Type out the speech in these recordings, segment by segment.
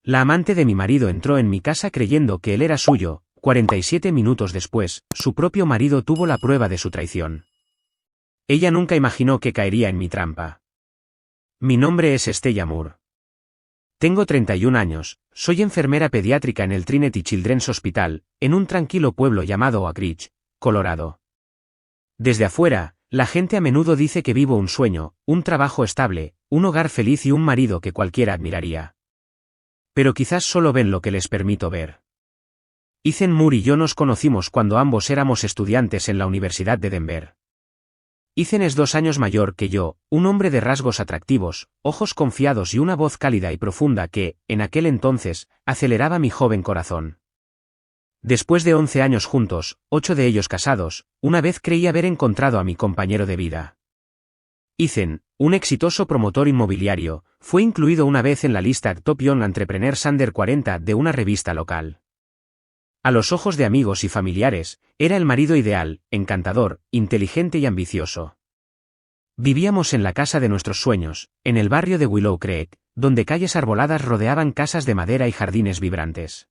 La amante de mi marido entró en mi casa creyendo que él era suyo. 47 minutos después, su propio marido tuvo la prueba de su traición. Ella nunca imaginó que caería en mi trampa. Mi nombre es Stella Moore. Tengo 31 años, soy enfermera pediátrica en el Trinity Children's Hospital, en un tranquilo pueblo llamado Oak Ridge, Colorado. Desde afuera, la gente a menudo dice que vivo un sueño, un trabajo estable, un hogar feliz y un marido que cualquiera admiraría. Pero quizás solo ven lo que les permito ver. Ethan Moore y yo nos conocimos cuando ambos éramos estudiantes en la Universidad de Denver. Ethan es 2 años mayor que yo, un hombre de rasgos atractivos, ojos confiados y una voz cálida y profunda que, en aquel entonces, aceleraba mi joven corazón. Después de 11 años juntos, 8 de ellos casados, una vez creí haber encontrado a mi compañero de vida. Ethan, un exitoso promotor inmobiliario, fue incluido una vez en la lista Top Young Entrepreneurs Under 40 de una revista local. A los ojos de amigos y familiares, era el marido ideal, encantador, inteligente y ambicioso. Vivíamos en la casa de nuestros sueños, en el barrio de Willow Creek, donde calles arboladas rodeaban casas de madera y jardines vibrantes.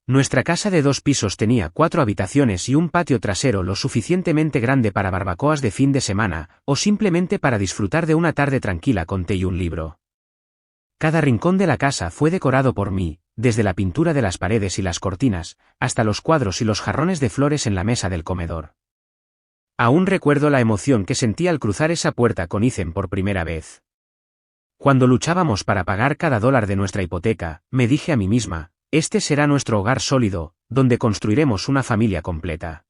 Nuestra casa de 2 pisos tenía 4 habitaciones y un patio trasero lo suficientemente grande para barbacoas de fin de semana, o simplemente para disfrutar de una tarde tranquila con té y un libro. Cada rincón de la casa fue decorado por mí, desde la pintura de las paredes y las cortinas, hasta los cuadros y los jarrones de flores en la mesa del comedor. Aún recuerdo la emoción que sentí al cruzar esa puerta con Ethan por primera vez. Cuando luchábamos para pagar cada dólar de nuestra hipoteca, me dije a mí misma, este será nuestro hogar sólido, donde construiremos una familia completa.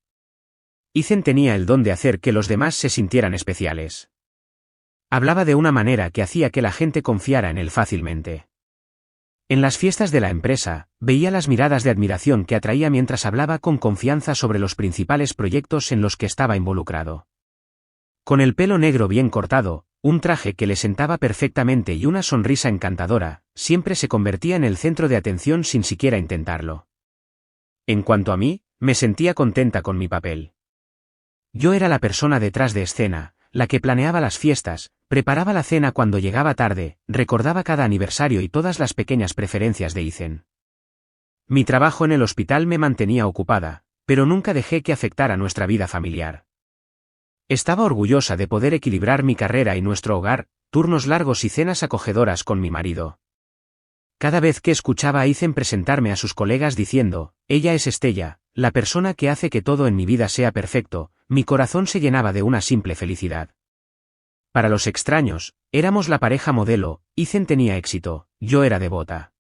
Ethan tenía el don de hacer que los demás se sintieran especiales. Hablaba de una manera que hacía que la gente confiara en él fácilmente. En las fiestas de la empresa, veía las miradas de admiración que atraía mientras hablaba con confianza sobre los principales proyectos en los que estaba involucrado. Con el pelo negro bien cortado, un traje que le sentaba perfectamente y una sonrisa encantadora, siempre se convertía en el centro de atención sin siquiera intentarlo. En cuanto a mí, me sentía contenta con mi papel. Yo era la persona detrás de escena, la que planeaba las fiestas, preparaba la cena cuando llegaba tarde, recordaba cada aniversario y todas las pequeñas preferencias de Ethan. Mi trabajo en el hospital me mantenía ocupada, pero nunca dejé que afectara nuestra vida familiar. Estaba orgullosa de poder equilibrar mi carrera y nuestro hogar, turnos largos y cenas acogedoras con mi marido. Cada vez que escuchaba a Ethan presentarme a sus colegas diciendo, ella es Stella, la persona que hace que todo en mi vida sea perfecto, mi corazón se llenaba de una simple felicidad. Para los extraños, éramos la pareja modelo, Ethan tenía éxito, yo era devota.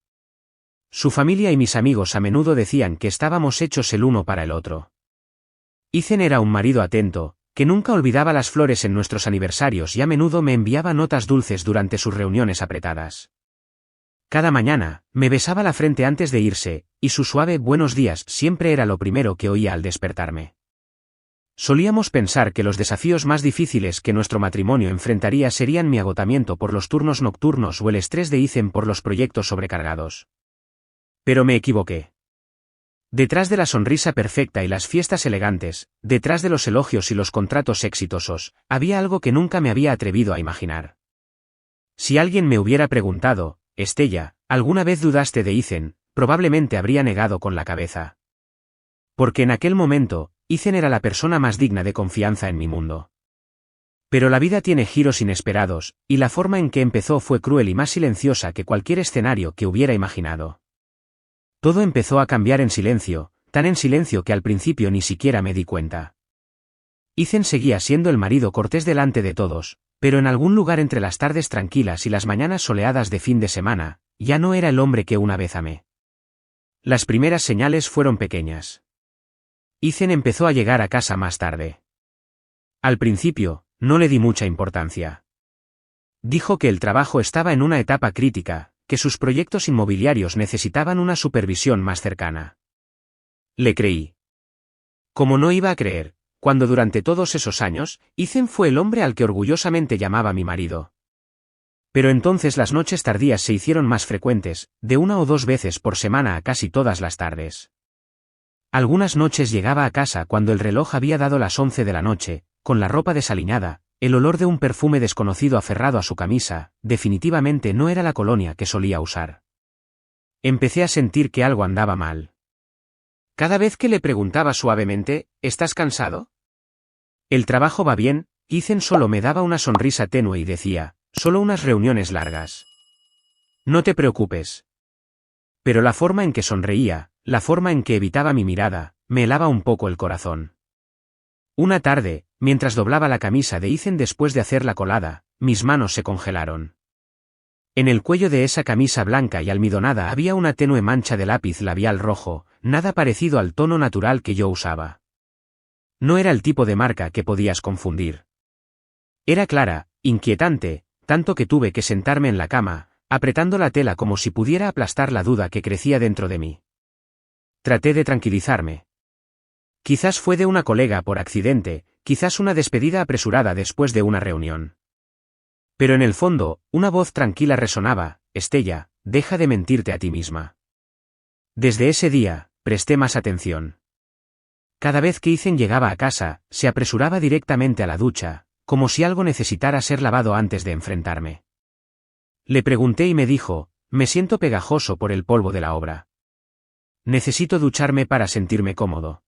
Su familia y mis amigos a menudo decían que estábamos hechos el uno para el otro. Ethan era un marido atento, que nunca olvidaba las flores en nuestros aniversarios y a menudo me enviaba notas dulces durante sus reuniones apretadas. Cada mañana, me besaba la frente antes de irse, y su suave buenos días siempre era lo primero que oía al despertarme. Solíamos pensar que los desafíos más difíciles que nuestro matrimonio enfrentaría serían mi agotamiento por los turnos nocturnos o el estrés de Ethan por los proyectos sobrecargados. Pero me equivoqué. Detrás de la sonrisa perfecta y las fiestas elegantes, detrás de los elogios y los contratos exitosos, había algo que nunca me había atrevido a imaginar. Si alguien me hubiera preguntado, Stella, ¿alguna vez dudaste de Ethan?, probablemente habría negado con la cabeza. Porque en aquel momento, Ethan era la persona más digna de confianza en mi mundo. Pero la vida tiene giros inesperados, y la forma en que empezó fue cruel y más silenciosa que cualquier escenario que hubiera imaginado. Todo empezó a cambiar en silencio, tan en silencio que al principio ni siquiera me di cuenta. Ethan seguía siendo el marido cortés delante de todos, pero en algún lugar entre las tardes tranquilas y las mañanas soleadas de fin de semana, ya no era el hombre que una vez amé. Las primeras señales fueron pequeñas. Ethan empezó a llegar a casa más tarde. Al principio, no le di mucha importancia. Dijo que el trabajo estaba en una etapa crítica, que sus proyectos inmobiliarios necesitaban una supervisión más cercana. Le creí. Como no iba a creer, cuando durante todos esos años, Ethan fue el hombre al que orgullosamente llamaba mi marido. Pero entonces las noches tardías se hicieron más frecuentes, de 1 o 2 veces por semana a casi todas las tardes. Algunas noches llegaba a casa cuando el reloj había dado las 11 de la noche, con la ropa desaliñada, el olor de un perfume desconocido aferrado a su camisa, definitivamente no era la colonia que solía usar. Empecé a sentir que algo andaba mal. Cada vez que le preguntaba suavemente, ¿estás cansado? El trabajo va bien, Ethan solo me daba una sonrisa tenue y decía, solo unas reuniones largas. No te preocupes. Pero la forma en que sonreía, la forma en que evitaba mi mirada, me helaba un poco el corazón. Una tarde, mientras doblaba la camisa de Ethan después de hacer la colada, mis manos se congelaron. En el cuello de esa camisa blanca y almidonada había una tenue mancha de lápiz labial rojo, nada parecido al tono natural que yo usaba. No era el tipo de marca que podías confundir. Era clara, inquietante, tanto que tuve que sentarme en la cama, apretando la tela como si pudiera aplastar la duda que crecía dentro de mí. Traté de tranquilizarme. Quizás fue de una colega por accidente, quizás una despedida apresurada después de una reunión. Pero en el fondo, una voz tranquila resonaba, Estella, deja de mentirte a ti misma. Desde ese día, presté más atención. Cada vez que Ethan llegaba a casa, se apresuraba directamente a la ducha, como si algo necesitara ser lavado antes de enfrentarme. Le pregunté y me dijo, me siento pegajoso por el polvo de la obra. Necesito ducharme para sentirme cómodo.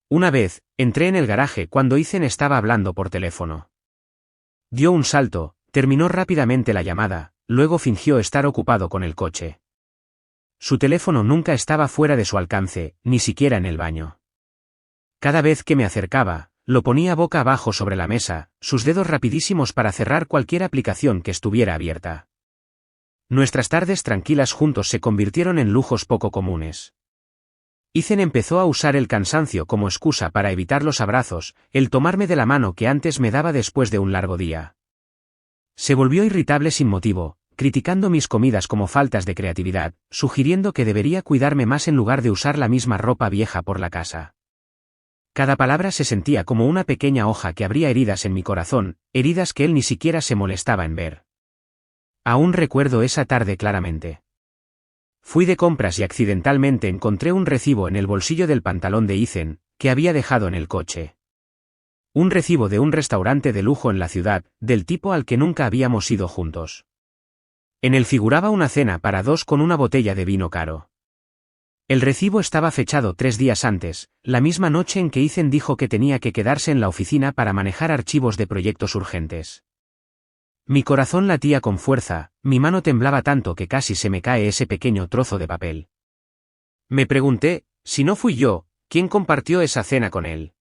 Una vez, entré en el garaje cuando Ethan estaba hablando por teléfono. Dio un salto, terminó rápidamente la llamada, luego fingió estar ocupado con el coche. Su teléfono nunca estaba fuera de su alcance, ni siquiera en el baño. Cada vez que me acercaba, lo ponía boca abajo sobre la mesa, sus dedos rapidísimos para cerrar cualquier aplicación que estuviera abierta. Nuestras tardes tranquilas juntos se convirtieron en lujos poco comunes. Ethan empezó a usar el cansancio como excusa para evitar los abrazos, el tomarme de la mano que antes me daba después de un largo día. Se volvió irritable sin motivo, criticando mis comidas como faltas de creatividad, sugiriendo que debería cuidarme más en lugar de usar la misma ropa vieja por la casa. Cada palabra se sentía como una pequeña hoja que abría heridas en mi corazón, heridas que él ni siquiera se molestaba en ver. Aún recuerdo esa tarde claramente. Fui de compras y accidentalmente encontré un recibo en el bolsillo del pantalón de Ethan, que había dejado en el coche. Un recibo de un restaurante de lujo en la ciudad, del tipo al que nunca habíamos ido juntos. En él figuraba una cena para dos con una botella de vino caro. El recibo estaba fechado 3 días antes, la misma noche en que Ethan dijo que tenía que quedarse en la oficina para manejar archivos de proyectos urgentes. Mi corazón latía con fuerza, mi mano temblaba tanto que casi se me cae ese pequeño trozo de papel. Me pregunté, si no fui yo, ¿quién compartió esa cena con él?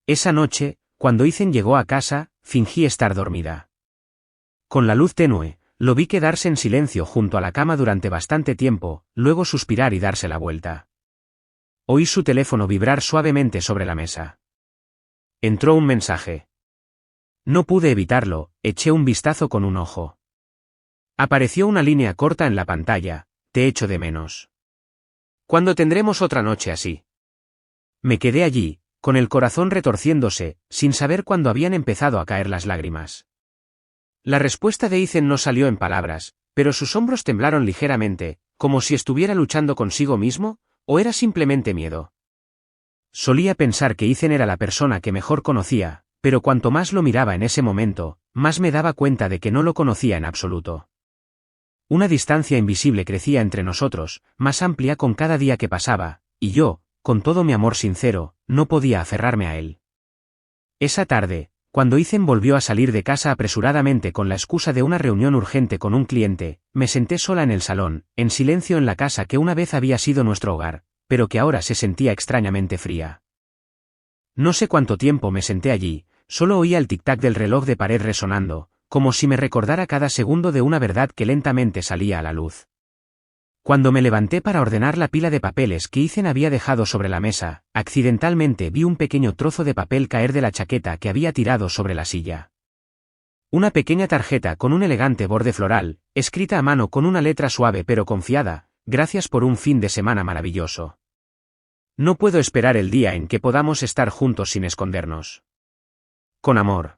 Esa noche, cuando Ethan llegó a casa, fingí estar dormida. Con la luz tenue, lo vi quedarse en silencio junto a la cama durante bastante tiempo, luego suspirar y darse la vuelta. Oí su teléfono vibrar suavemente sobre la mesa. Entró un mensaje. No pude evitarlo, eché un vistazo con un ojo. Apareció una línea corta en la pantalla, te echo de menos. ¿Cuándo tendremos otra noche así? Me quedé allí, con el corazón retorciéndose, sin saber cuándo habían empezado a caer las lágrimas. La respuesta de Ethan no salió en palabras, pero sus hombros temblaron ligeramente, como si estuviera luchando consigo mismo, ¿o era simplemente miedo? Solía pensar que Ethan era la persona que mejor conocía, pero cuanto más lo miraba en ese momento, más me daba cuenta de que no lo conocía en absoluto. Una distancia invisible crecía entre nosotros, más amplia con cada día que pasaba, y yo, con todo mi amor sincero, no podía aferrarme a él. Esa tarde, cuando Ethan volvió a salir de casa apresuradamente con la excusa de una reunión urgente con un cliente, me senté sola en el salón, en silencio en la casa que una vez había sido nuestro hogar, pero que ahora se sentía extrañamente fría. No sé cuánto tiempo me senté allí, solo oía el tic-tac del reloj de pared resonando, como si me recordara cada segundo de una verdad que lentamente salía a la luz. Cuando me levanté para ordenar la pila de papeles que Ethan había dejado sobre la mesa, accidentalmente vi un pequeño trozo de papel caer de la chaqueta que había tirado sobre la silla. Una pequeña tarjeta con un elegante borde floral, escrita a mano con una letra suave pero confiada, gracias por un fin de semana maravilloso. No puedo esperar el día en que podamos estar juntos sin escondernos. Con amor.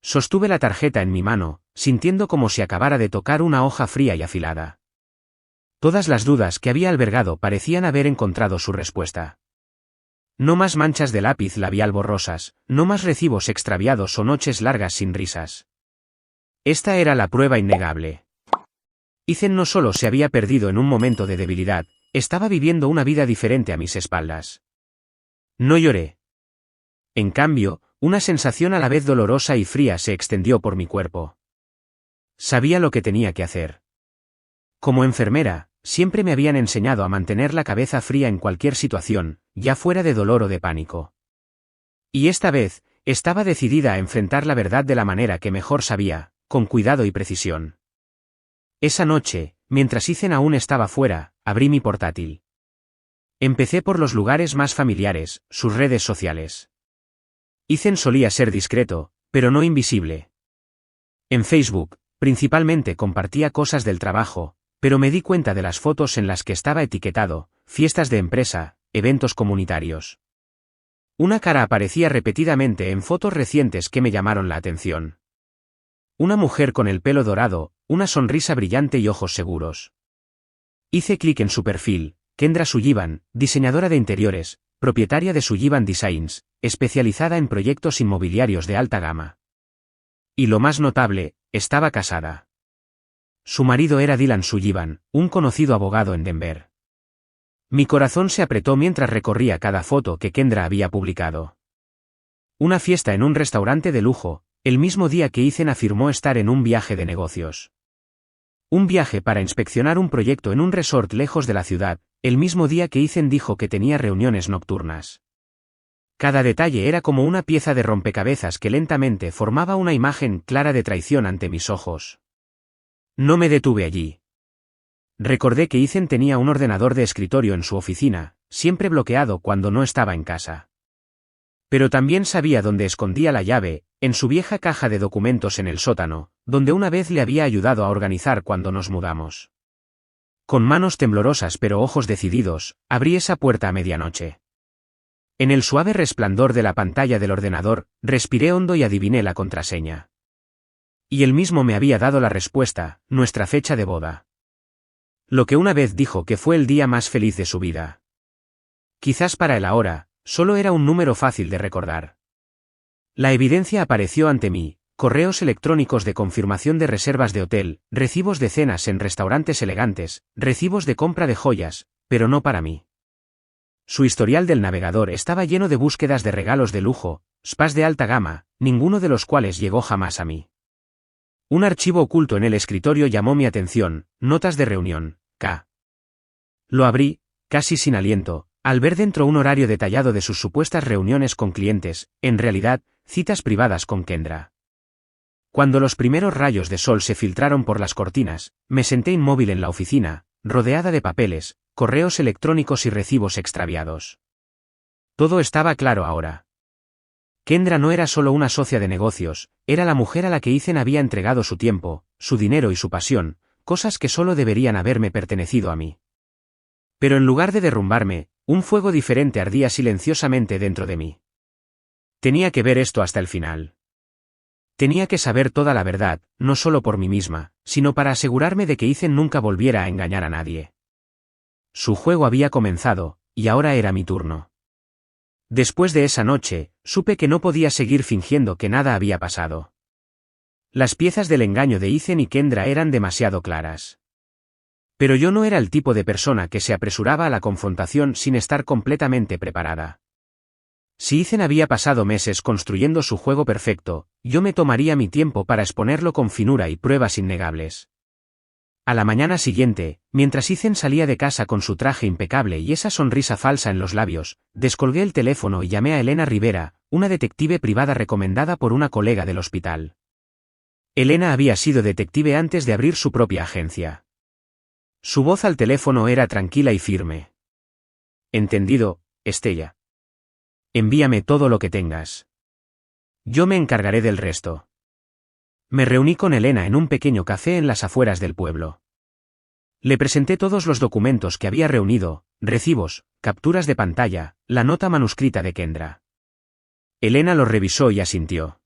Sostuve la tarjeta en mi mano, sintiendo como si acabara de tocar una hoja fría y afilada. Todas las dudas que había albergado parecían haber encontrado su respuesta. No más manchas de lápiz labial borrosas, no más recibos extraviados o noches largas sin risas. Esta era la prueba innegable. Ethan no solo se había perdido en un momento de debilidad, estaba viviendo una vida diferente a mis espaldas. No lloré. En cambio, una sensación a la vez dolorosa y fría se extendió por mi cuerpo. Sabía lo que tenía que hacer. Como enfermera, siempre me habían enseñado a mantener la cabeza fría en cualquier situación, ya fuera de dolor o de pánico. Y esta vez, estaba decidida a enfrentar la verdad de la manera que mejor sabía, con cuidado y precisión. Esa noche, mientras Ethan aún estaba fuera, abrí mi portátil. Empecé por los lugares más familiares, sus redes sociales. Ethan solía ser discreto, pero no invisible. En Facebook, principalmente compartía cosas del trabajo, pero me di cuenta de las fotos en las que estaba etiquetado, fiestas de empresa, eventos comunitarios. Una cara aparecía repetidamente en fotos recientes que me llamaron la atención. Una mujer con el pelo dorado, una sonrisa brillante y ojos seguros. Hice clic en su perfil, Kendra Sullivan, diseñadora de interiores, propietaria de Sullivan Designs, especializada en proyectos inmobiliarios de alta gama. Y lo más notable, estaba casada. Su marido era Dylan Sullivan, un conocido abogado en Denver. Mi corazón se apretó mientras recorría cada foto que Kendra había publicado. Una fiesta en un restaurante de lujo, el mismo día que Ethan afirmó estar en un viaje de negocios. Un viaje para inspeccionar un proyecto en un resort lejos de la ciudad, el mismo día que Ethan dijo que tenía reuniones nocturnas. Cada detalle era como una pieza de rompecabezas que lentamente formaba una imagen clara de traición ante mis ojos. No me detuve allí. Recordé que Ethan tenía un ordenador de escritorio en su oficina, siempre bloqueado cuando no estaba en casa. Pero también sabía dónde escondía la llave, en su vieja caja de documentos en el sótano, donde una vez le había ayudado a organizar cuando nos mudamos. Con manos temblorosas pero ojos decididos, abrí esa puerta a medianoche. En el suave resplandor de la pantalla del ordenador, respiré hondo y adiviné la contraseña. Y él mismo me había dado la respuesta, nuestra fecha de boda. Lo que una vez dijo que fue el día más feliz de su vida. Quizás para él ahora, solo era un número fácil de recordar. La evidencia apareció ante mí, correos electrónicos de confirmación de reservas de hotel, recibos de cenas en restaurantes elegantes, recibos de compra de joyas, pero no para mí. Su historial del navegador estaba lleno de búsquedas de regalos de lujo, spas de alta gama, ninguno de los cuales llegó jamás a mí. Un archivo oculto en el escritorio llamó mi atención, notas de reunión, K. Lo abrí, casi sin aliento, al ver dentro un horario detallado de sus supuestas reuniones con clientes, en realidad, citas privadas con Kendra. Cuando los primeros rayos de sol se filtraron por las cortinas, me senté inmóvil en la oficina, rodeada de papeles, correos electrónicos y recibos extraviados. Todo estaba claro ahora. Kendra no era solo una socia de negocios, era la mujer a la que Ethan había entregado su tiempo, su dinero y su pasión, cosas que solo deberían haberme pertenecido a mí. Pero en lugar de derrumbarme, un fuego diferente ardía silenciosamente dentro de mí. Tenía que ver esto hasta el final. Tenía que saber toda la verdad, no solo por mí misma, sino para asegurarme de que Ethan nunca volviera a engañar a nadie. Su juego había comenzado, y ahora era mi turno. Después de esa noche, supe que no podía seguir fingiendo que nada había pasado. Las piezas del engaño de Ethan y Kendra eran demasiado claras. Pero yo no era el tipo de persona que se apresuraba a la confrontación sin estar completamente preparada. Si Ethan había pasado meses construyendo su juego perfecto, yo me tomaría mi tiempo para exponerlo con finura y pruebas innegables. A la mañana siguiente, mientras Ethan salía de casa con su traje impecable y esa sonrisa falsa en los labios, descolgué el teléfono y llamé a Elena Rivera, una detective privada recomendada por una colega del hospital. Elena había sido detective antes de abrir su propia agencia. Su voz al teléfono era tranquila y firme. Entendido, Estella. Envíame todo lo que tengas. Yo me encargaré del resto. Me reuní con Elena en un pequeño café en las afueras del pueblo. Le presenté todos los documentos que había reunido, recibos, capturas de pantalla, la nota manuscrita de Kendra. Elena los revisó y asintió.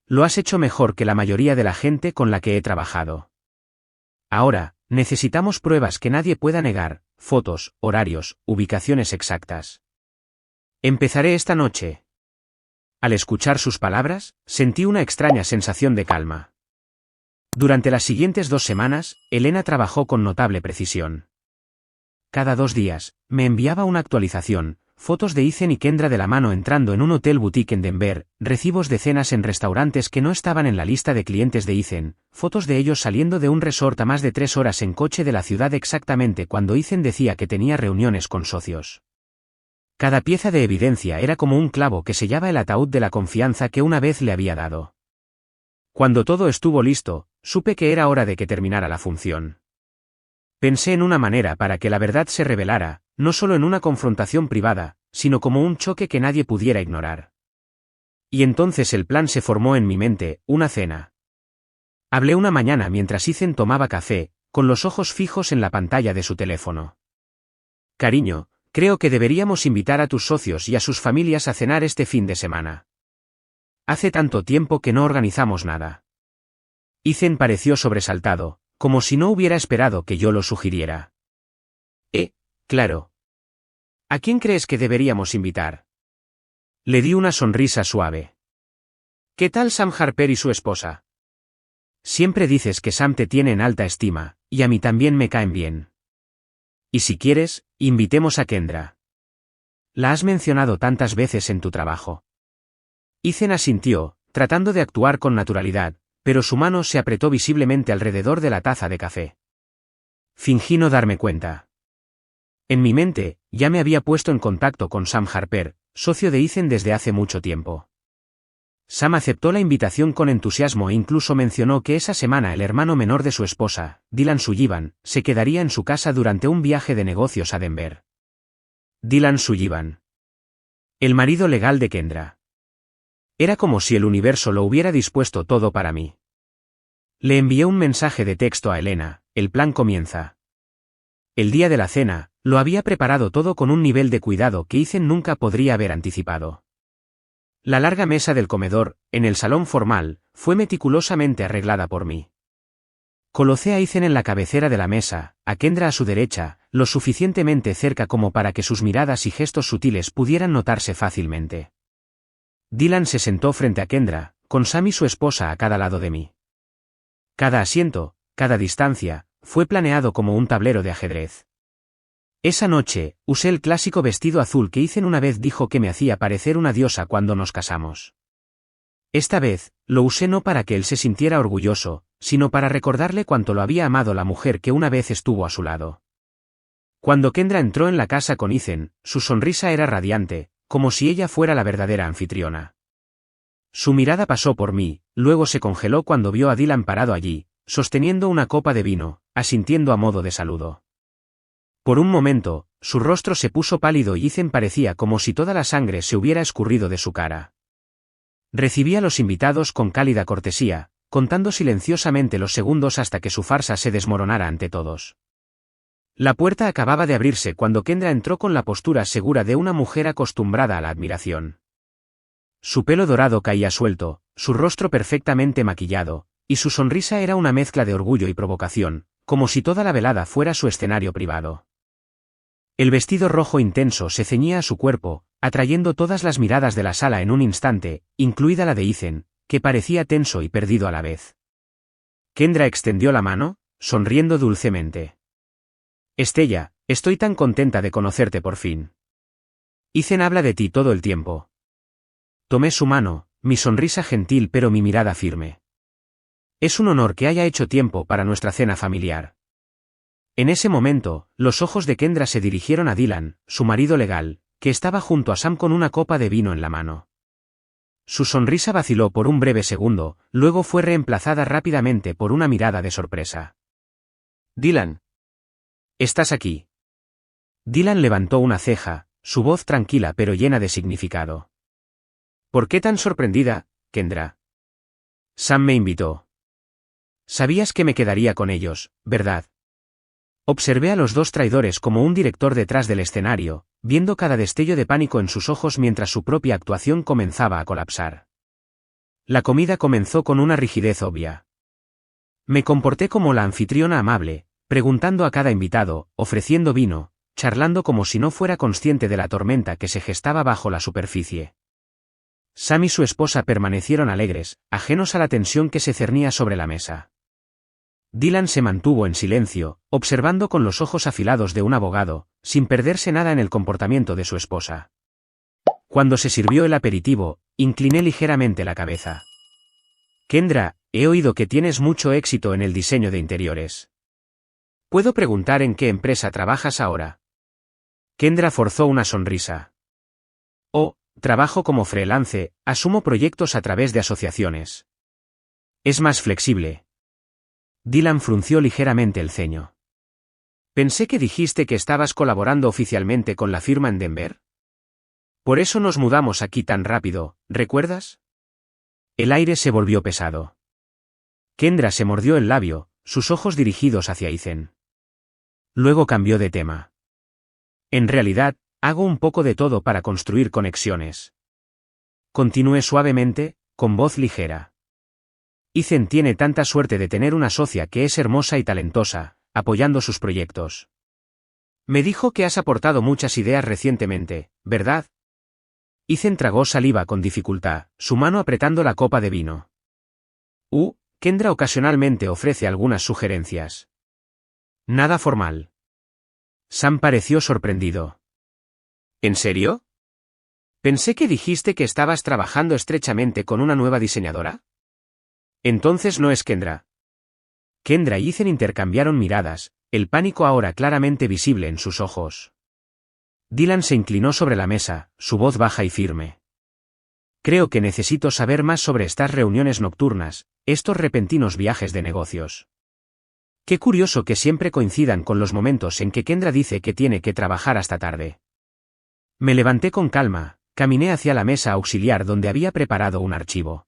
Lo has hecho mejor que la mayoría de la gente con la que he trabajado. Ahora, necesitamos pruebas que nadie pueda negar, fotos, horarios, ubicaciones exactas. Empezaré esta noche. Al escuchar sus palabras, sentí una extraña sensación de calma. Durante las siguientes 2 semanas, Elena trabajó con notable precisión. Cada 2 días, me enviaba una actualización, fotos de Ethan y Kendra de la mano entrando en un hotel boutique en Denver, recibos de cenas en restaurantes que no estaban en la lista de clientes de Ethan, fotos de ellos saliendo de un resort a más de 3 horas en coche de la ciudad exactamente cuando Ethan decía que tenía reuniones con socios. Cada pieza de evidencia era como un clavo que sellaba el ataúd de la confianza que una vez le había dado. Cuando todo estuvo listo, supe que era hora de que terminara la función. Pensé en una manera para que la verdad se revelara, no solo en una confrontación privada, sino como un choque que nadie pudiera ignorar. Y entonces el plan se formó en mi mente, una cena. Hablé una mañana mientras Ethan tomaba café, con los ojos fijos en la pantalla de su teléfono. Cariño, creo que deberíamos invitar a tus socios y a sus familias a cenar este fin de semana. Hace tanto tiempo que no organizamos nada. Ethan pareció sobresaltado, como si no hubiera esperado que yo lo sugiriera. Claro. ¿A quién crees que deberíamos invitar? Le di una sonrisa suave. ¿Qué tal Sam Harper y su esposa? Siempre dices que Sam te tiene en alta estima, y a mí también me caen bien. Y si quieres, invitemos a Kendra. La has mencionado tantas veces en tu trabajo. Ethan asintió, tratando de actuar con naturalidad, pero su mano se apretó visiblemente alrededor de la taza de café. Fingí no darme cuenta. En mi mente, ya me había puesto en contacto con Sam Harper, socio de Ethan desde hace mucho tiempo. Sam aceptó la invitación con entusiasmo e incluso mencionó que esa semana el hermano menor de su esposa, Dylan Sullivan, se quedaría en su casa durante un viaje de negocios a Denver. Dylan Sullivan. El marido legal de Kendra. Era como si el universo lo hubiera dispuesto todo para mí. Le envié un mensaje de texto a Elena, el plan comienza. El día de la cena, lo había preparado todo con un nivel de cuidado que Ethan nunca podría haber anticipado. La larga mesa del comedor, en el salón formal, fue meticulosamente arreglada por mí. Colocé a Ethan en la cabecera de la mesa, a Kendra a su derecha, lo suficientemente cerca como para que sus miradas y gestos sutiles pudieran notarse fácilmente. Dylan se sentó frente a Kendra, con Sam y su esposa a cada lado de mí. Cada asiento, cada distancia, fue planeado como un tablero de ajedrez. Esa noche, usé el clásico vestido azul que Ethan una vez dijo que me hacía parecer una diosa cuando nos casamos. Esta vez, lo usé no para que él se sintiera orgulloso, sino para recordarle cuánto lo había amado la mujer que una vez estuvo a su lado. Cuando Kendra entró en la casa con Ethan, su sonrisa era radiante, como si ella fuera la verdadera anfitriona. Su mirada pasó por mí, luego se congeló cuando vio a Dylan parado allí, sosteniendo una copa de vino, asintiendo a modo de saludo. Por un momento, su rostro se puso pálido y Ethan parecía como si toda la sangre se hubiera escurrido de su cara. Recibí a los invitados con cálida cortesía, contando silenciosamente los segundos hasta que su farsa se desmoronara ante todos. La puerta acababa de abrirse cuando Kendra entró con la postura segura de una mujer acostumbrada a la admiración. Su pelo dorado caía suelto, su rostro perfectamente maquillado, y su sonrisa era una mezcla de orgullo y provocación, como si toda la velada fuera su escenario privado. El vestido rojo intenso se ceñía a su cuerpo, atrayendo todas las miradas de la sala en un instante, incluida la de Ethan, que parecía tenso y perdido a la vez. Kendra extendió la mano, sonriendo dulcemente. Estella, estoy tan contenta de conocerte por fin. Ethan habla de ti todo el tiempo. Tomé su mano, mi sonrisa gentil pero mi mirada firme. Es un honor que haya hecho tiempo para nuestra cena familiar. En ese momento, los ojos de Kendra se dirigieron a Dylan, su marido legal, que estaba junto a Sam con una copa de vino en la mano. Su sonrisa vaciló por un breve segundo, luego fue reemplazada rápidamente por una mirada de sorpresa. Dylan. ¿Estás aquí? Dylan levantó una ceja, su voz tranquila pero llena de significado. ¿Por qué tan sorprendida, Kendra? Sam me invitó. Sabías que me quedaría con ellos, ¿verdad? Observé a los dos traidores como un director detrás del escenario, viendo cada destello de pánico en sus ojos mientras su propia actuación comenzaba a colapsar. La comida comenzó con una rigidez obvia. Me comporté como la anfitriona amable, preguntando a cada invitado, ofreciendo vino, charlando como si no fuera consciente de la tormenta que se gestaba bajo la superficie. Sam y su esposa permanecieron alegres, ajenos a la tensión que se cernía sobre la mesa. Dylan se mantuvo en silencio, observando con los ojos afilados de un abogado, sin perderse nada en el comportamiento de su esposa. Cuando se sirvió el aperitivo, incliné ligeramente la cabeza. Kendra, he oído que tienes mucho éxito en el diseño de interiores. ¿Puedo preguntar en qué empresa trabajas ahora? Kendra forzó una sonrisa. Oh, trabajo como freelance, asumo proyectos a través de asociaciones. Es más flexible. Dylan frunció ligeramente el ceño. Pensé que dijiste que estabas colaborando oficialmente con la firma en Denver. Por eso nos mudamos aquí tan rápido, ¿recuerdas? El aire se volvió pesado. Kendra se mordió el labio, sus ojos dirigidos hacia Ethan. Luego cambió de tema. En realidad, hago un poco de todo para construir conexiones. Continué suavemente, con voz ligera. Ethan tiene tanta suerte de tener una socia que es hermosa y talentosa, apoyando sus proyectos. Me dijo que has aportado muchas ideas recientemente, ¿verdad? Ethan tragó saliva con dificultad, su mano apretando la copa de vino. Kendra ocasionalmente ofrece algunas sugerencias. Nada formal. Sam pareció sorprendido. ¿En serio? Pensé que dijiste que estabas trabajando estrechamente con una nueva diseñadora. Entonces no es Kendra. Kendra y Ethan intercambiaron miradas, el pánico ahora claramente visible en sus ojos. Dylan se inclinó sobre la mesa, su voz baja y firme. Creo que necesito saber más sobre estas reuniones nocturnas, estos repentinos viajes de negocios. Qué curioso que siempre coincidan con los momentos en que Kendra dice que tiene que trabajar hasta tarde. Me levanté con calma, caminé hacia la mesa auxiliar donde había preparado un archivo.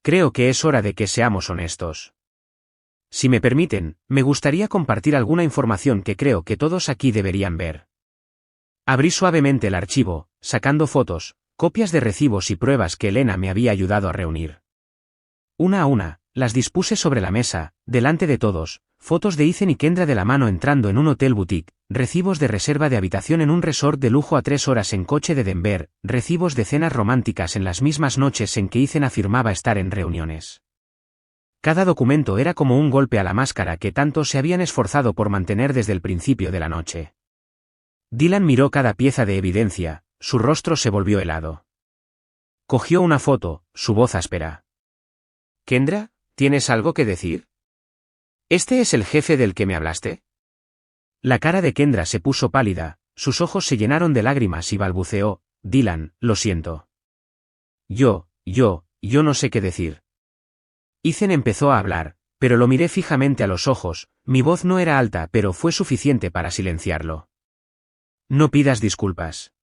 Creo que es hora de que seamos honestos. Si me permiten, me gustaría compartir alguna información que creo que todos aquí deberían ver. Abrí suavemente el archivo, sacando fotos, copias de recibos y pruebas que Elena me había ayudado a reunir. Una a una, las dispuse sobre la mesa, delante de todos, fotos de Ethan y Kendra de la mano entrando en un hotel boutique, recibos de reserva de habitación en un resort de lujo a 3 horas en coche de Denver, recibos de cenas románticas en las mismas noches en que Ethan afirmaba estar en reuniones. Cada documento era como un golpe a la máscara que tanto se habían esforzado por mantener desde el principio de la noche. Dylan miró cada pieza de evidencia, su rostro se volvió helado. Cogió una foto, su voz áspera. «Kendra, ¿tienes algo que decir? ¿Este es el jefe del que me hablaste?» La cara de Kendra se puso pálida, sus ojos se llenaron de lágrimas y balbuceó, «Dylan, lo siento. Yo no sé qué decir». Ethan empezó a hablar, pero lo miré fijamente a los ojos, mi voz no era alta pero fue suficiente para silenciarlo. No pidas disculpas.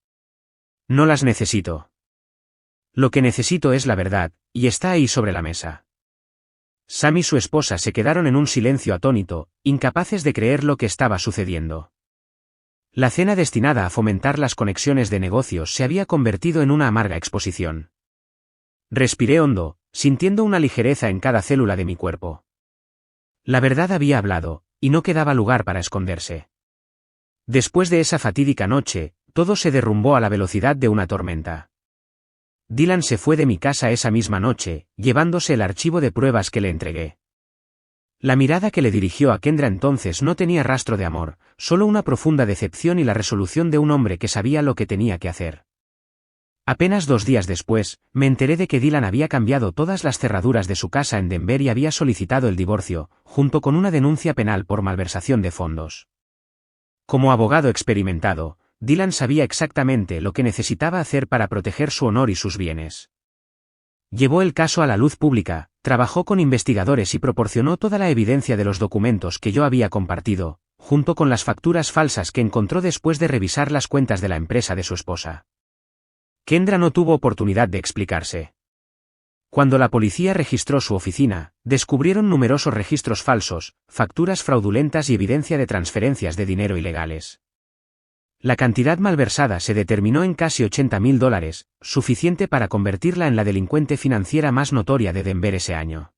No las necesito. Lo que necesito es la verdad, y está ahí sobre la mesa. Sam y su esposa se quedaron en un silencio atónito, incapaces de creer lo que estaba sucediendo. La cena destinada a fomentar las conexiones de negocios se había convertido en una amarga exposición. Respiré hondo, sintiendo una ligereza en cada célula de mi cuerpo. La verdad había hablado, y no quedaba lugar para esconderse. Después de esa fatídica noche, todo se derrumbó a la velocidad de una tormenta. Dylan se fue de mi casa esa misma noche, llevándose el archivo de pruebas que le entregué. La mirada que le dirigió a Kendra entonces no tenía rastro de amor, solo una profunda decepción y la resolución de un hombre que sabía lo que tenía que hacer. Apenas 2 días después, me enteré de que Dylan había cambiado todas las cerraduras de su casa en Denver y había solicitado el divorcio, junto con una denuncia penal por malversación de fondos. Como abogado experimentado, Dylan sabía exactamente lo que necesitaba hacer para proteger su honor y sus bienes. Llevó el caso a la luz pública, trabajó con investigadores y proporcionó toda la evidencia de los documentos que yo había compartido, junto con las facturas falsas que encontró después de revisar las cuentas de la empresa de su esposa. Kendra no tuvo oportunidad de explicarse. Cuando la policía registró su oficina, descubrieron numerosos registros falsos, facturas fraudulentas y evidencia de transferencias de dinero ilegales. La cantidad malversada se determinó en casi $80,000, suficiente para convertirla en la delincuente financiera más notoria de Denver ese año.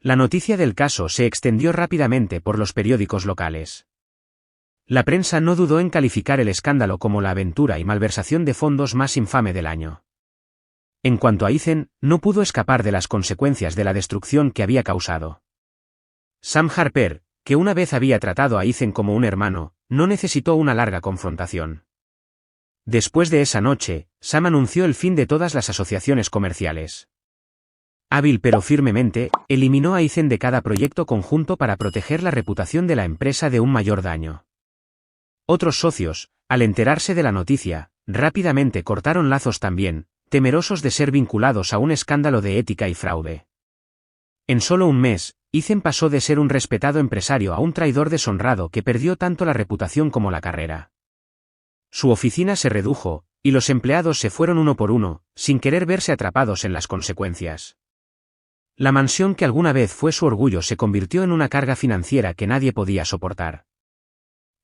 La noticia del caso se extendió rápidamente por los periódicos locales. La prensa no dudó en calificar el escándalo como la aventura y malversación de fondos más infame del año. En cuanto a Ethan, no pudo escapar de las consecuencias de la destrucción que había causado. Sam Harper, que una vez había tratado a Ethan como un hermano, no necesitó una larga confrontación. Después de esa noche, Sam anunció el fin de todas las asociaciones comerciales. Hábil pero firmemente, eliminó a Ethan de cada proyecto conjunto para proteger la reputación de la empresa de un mayor daño. Otros socios, al enterarse de la noticia, rápidamente cortaron lazos también, temerosos de ser vinculados a un escándalo de ética y fraude. En solo un mes, Ethan pasó de ser un respetado empresario a un traidor deshonrado que perdió tanto la reputación como la carrera. Su oficina se redujo, y los empleados se fueron uno por uno, sin querer verse atrapados en las consecuencias. La mansión que alguna vez fue su orgullo se convirtió en una carga financiera que nadie podía soportar.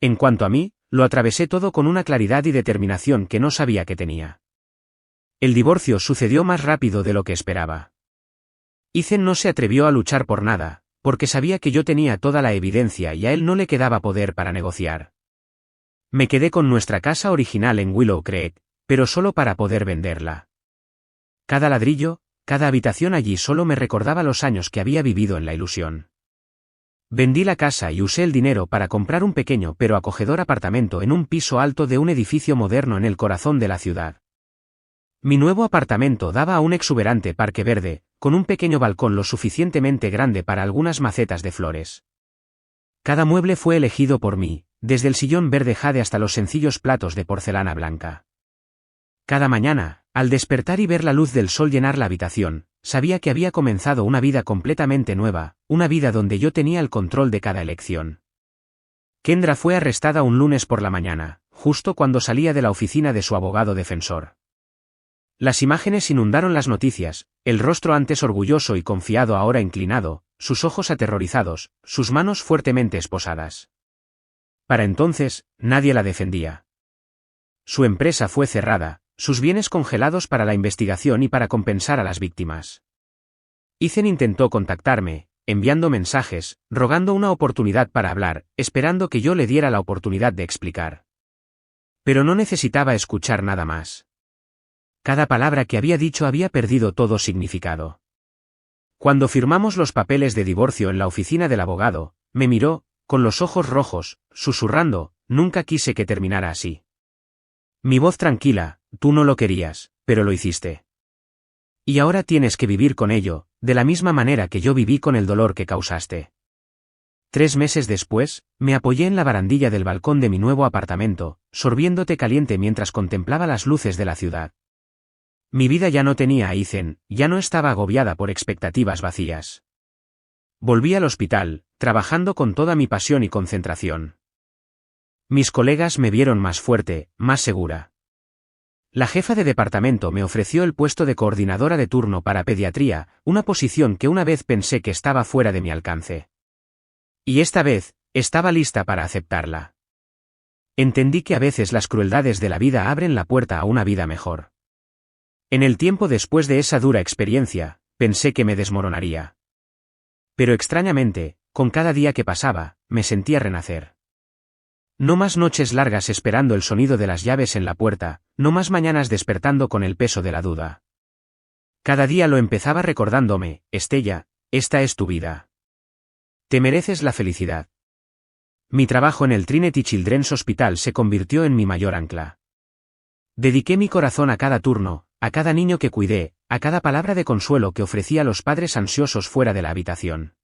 En cuanto a mí, lo atravesé todo con una claridad y determinación que no sabía que tenía. El divorcio sucedió más rápido de lo que esperaba. Ethan no se atrevió a luchar por nada, porque sabía que yo tenía toda la evidencia y a él no le quedaba poder para negociar. Me quedé con nuestra casa original en Willow Creek, pero solo para poder venderla. Cada ladrillo, cada habitación allí solo me recordaba los años que había vivido en la ilusión. Vendí la casa y usé el dinero para comprar un pequeño pero acogedor apartamento en un piso alto de un edificio moderno en el corazón de la ciudad. Mi nuevo apartamento daba a un exuberante parque verde, con un pequeño balcón lo suficientemente grande para algunas macetas de flores. Cada mueble fue elegido por mí, desde el sillón verde jade hasta los sencillos platos de porcelana blanca. Cada mañana, al despertar y ver la luz del sol llenar la habitación, sabía que había comenzado una vida completamente nueva, una vida donde yo tenía el control de cada elección. Kendra fue arrestada un lunes por la mañana, justo cuando salía de la oficina de su abogado defensor. Las imágenes inundaron las noticias, el rostro antes orgulloso y confiado ahora inclinado, sus ojos aterrorizados, sus manos fuertemente esposadas. Para entonces, nadie la defendía. Su empresa fue cerrada, sus bienes congelados para la investigación y para compensar a las víctimas. Ethan intentó contactarme, enviando mensajes, rogando una oportunidad para hablar, esperando que yo le diera la oportunidad de explicar. Pero no necesitaba escuchar nada más. Cada palabra que había dicho había perdido todo significado. Cuando firmamos los papeles de divorcio en la oficina del abogado, me miró, con los ojos rojos, susurrando, nunca quise que terminara así. Mi voz tranquila, tú no lo querías, pero lo hiciste. Y ahora tienes que vivir con ello, de la misma manera que yo viví con el dolor que causaste. 3 meses después, me apoyé en la barandilla del balcón de mi nuevo apartamento, sorbiendo té caliente mientras contemplaba las luces de la ciudad. Mi vida ya no tenía a Ethan, ya no estaba agobiada por expectativas vacías. Volví al hospital, trabajando con toda mi pasión y concentración. Mis colegas me vieron más fuerte, más segura. La jefa de departamento me ofreció el puesto de coordinadora de turno para pediatría, una posición que una vez pensé que estaba fuera de mi alcance. Y esta vez, estaba lista para aceptarla. Entendí que a veces las crueldades de la vida abren la puerta a una vida mejor. En el tiempo después de esa dura experiencia, pensé que me desmoronaría. Pero extrañamente, con cada día que pasaba, me sentía renacer. No más noches largas esperando el sonido de las llaves en la puerta, no más mañanas despertando con el peso de la duda. Cada día lo empezaba recordándome, Estella, esta es tu vida. Te mereces la felicidad. Mi trabajo en el Trinity Children's Hospital se convirtió en mi mayor ancla. Dediqué mi corazón a cada turno, a cada niño que cuidé, a cada palabra de consuelo que ofrecía a los padres ansiosos fuera de la habitación.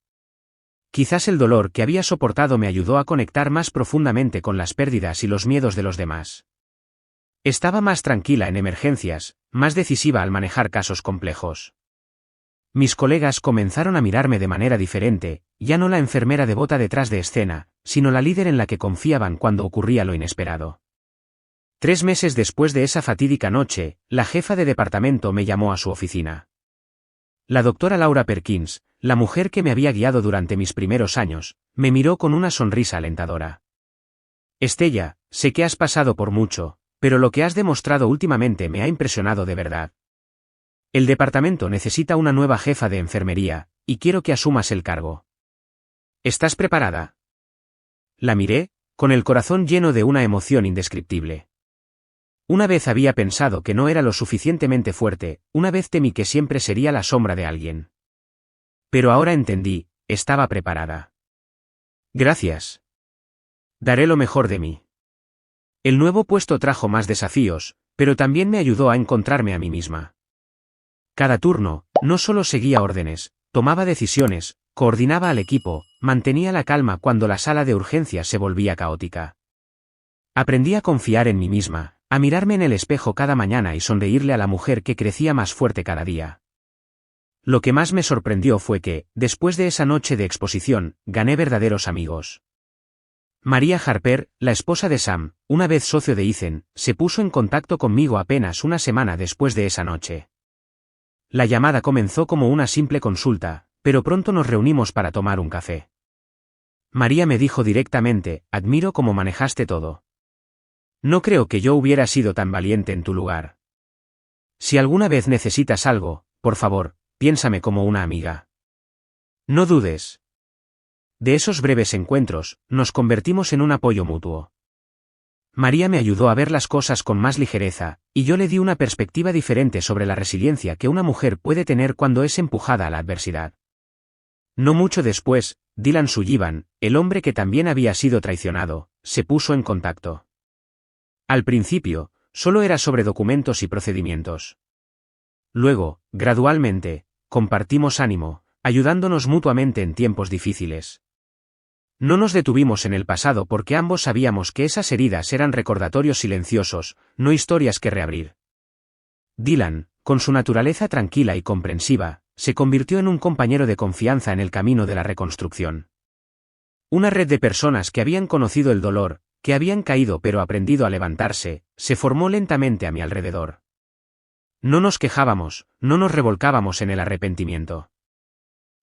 Quizás el dolor que había soportado me ayudó a conectar más profundamente con las pérdidas y los miedos de los demás. Estaba más tranquila en emergencias, más decisiva al manejar casos complejos. Mis colegas comenzaron a mirarme de manera diferente, ya no la enfermera devota detrás de escena, sino la líder en la que confiaban cuando ocurría lo inesperado. 3 meses después de esa fatídica noche, la jefa de departamento me llamó a su oficina. La doctora Laura Perkins, la mujer que me había guiado durante mis primeros años, me miró con una sonrisa alentadora. Estella, sé que has pasado por mucho, pero lo que has demostrado últimamente me ha impresionado de verdad. El departamento necesita una nueva jefa de enfermería, y quiero que asumas el cargo. ¿Estás preparada? La miré, con el corazón lleno de una emoción indescriptible. Una vez había pensado que no era lo suficientemente fuerte, una vez temí que siempre sería la sombra de alguien. Pero ahora entendí, estaba preparada. Gracias. Daré lo mejor de mí. El nuevo puesto trajo más desafíos, pero también me ayudó a encontrarme a mí misma. Cada turno, no solo seguía órdenes, tomaba decisiones, coordinaba al equipo, mantenía la calma cuando la sala de urgencias se volvía caótica. Aprendí a confiar en mí misma, a mirarme en el espejo cada mañana y sonreírle a la mujer que crecía más fuerte cada día. Lo que más me sorprendió fue que, después de esa noche de exposición, gané verdaderos amigos. María Harper, la esposa de Sam, una vez socio de Ethan, se puso en contacto conmigo apenas una semana después de esa noche. La llamada comenzó como una simple consulta, pero pronto nos reunimos para tomar un café. María me dijo directamente, admiro cómo manejaste todo. No creo que yo hubiera sido tan valiente en tu lugar. Si alguna vez necesitas algo, por favor, piénsame como una amiga. No dudes. De esos breves encuentros, nos convertimos en un apoyo mutuo. María me ayudó a ver las cosas con más ligereza, y yo le di una perspectiva diferente sobre la resiliencia que una mujer puede tener cuando es empujada a la adversidad. No mucho después, Dylan Sullivan, el hombre que también había sido traicionado, se puso en contacto. Al principio, solo era sobre documentos y procedimientos. Luego, gradualmente, compartimos ánimo, ayudándonos mutuamente en tiempos difíciles. No nos detuvimos en el pasado porque ambos sabíamos que esas heridas eran recordatorios silenciosos, no historias que reabrir. Dylan, con su naturaleza tranquila y comprensiva, se convirtió en un compañero de confianza en el camino de la reconstrucción. Una red de personas que habían conocido el dolor, que habían caído pero aprendido a levantarse, se formó lentamente a mi alrededor. No nos quejábamos, no nos revolcábamos en el arrepentimiento.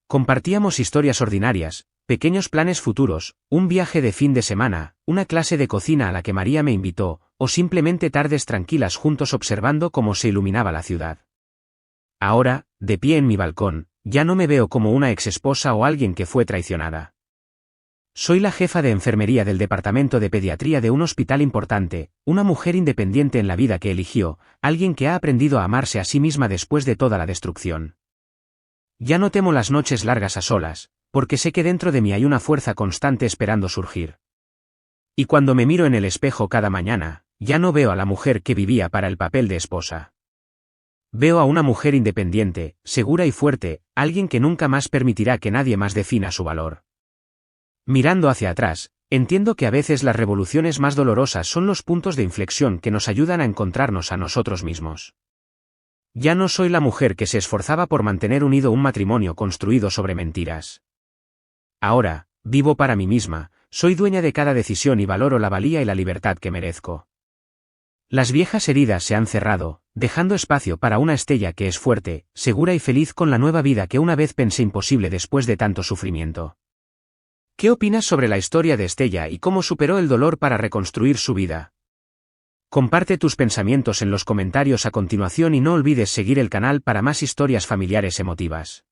Compartíamos historias ordinarias, pequeños planes futuros, un viaje de fin de semana, una clase de cocina a la que María me invitó, o simplemente tardes tranquilas juntos observando cómo se iluminaba la ciudad. Ahora, de pie en mi balcón, ya no me veo como una exesposa o alguien que fue traicionada. Soy la jefa de enfermería del departamento de pediatría de un hospital importante, una mujer independiente en la vida que eligió, alguien que ha aprendido a amarse a sí misma después de toda la destrucción. Ya no temo las noches largas a solas, porque sé que dentro de mí hay una fuerza constante esperando surgir. Y cuando me miro en el espejo cada mañana, ya no veo a la mujer que vivía para el papel de esposa. Veo a una mujer independiente, segura y fuerte, alguien que nunca más permitirá que nadie más defina su valor. Mirando hacia atrás, entiendo que a veces las revoluciones más dolorosas son los puntos de inflexión que nos ayudan a encontrarnos a nosotros mismos. Ya no soy la mujer que se esforzaba por mantener unido un matrimonio construido sobre mentiras. Ahora, vivo para mí misma, soy dueña de cada decisión y valoro la valía y la libertad que merezco. Las viejas heridas se han cerrado, dejando espacio para una Estella que es fuerte, segura y feliz con la nueva vida que una vez pensé imposible después de tanto sufrimiento. ¿Qué opinas sobre la historia de Estella y cómo superó el dolor para reconstruir su vida? Comparte tus pensamientos en los comentarios a continuación y no olvides seguir el canal para más historias familiares emotivas.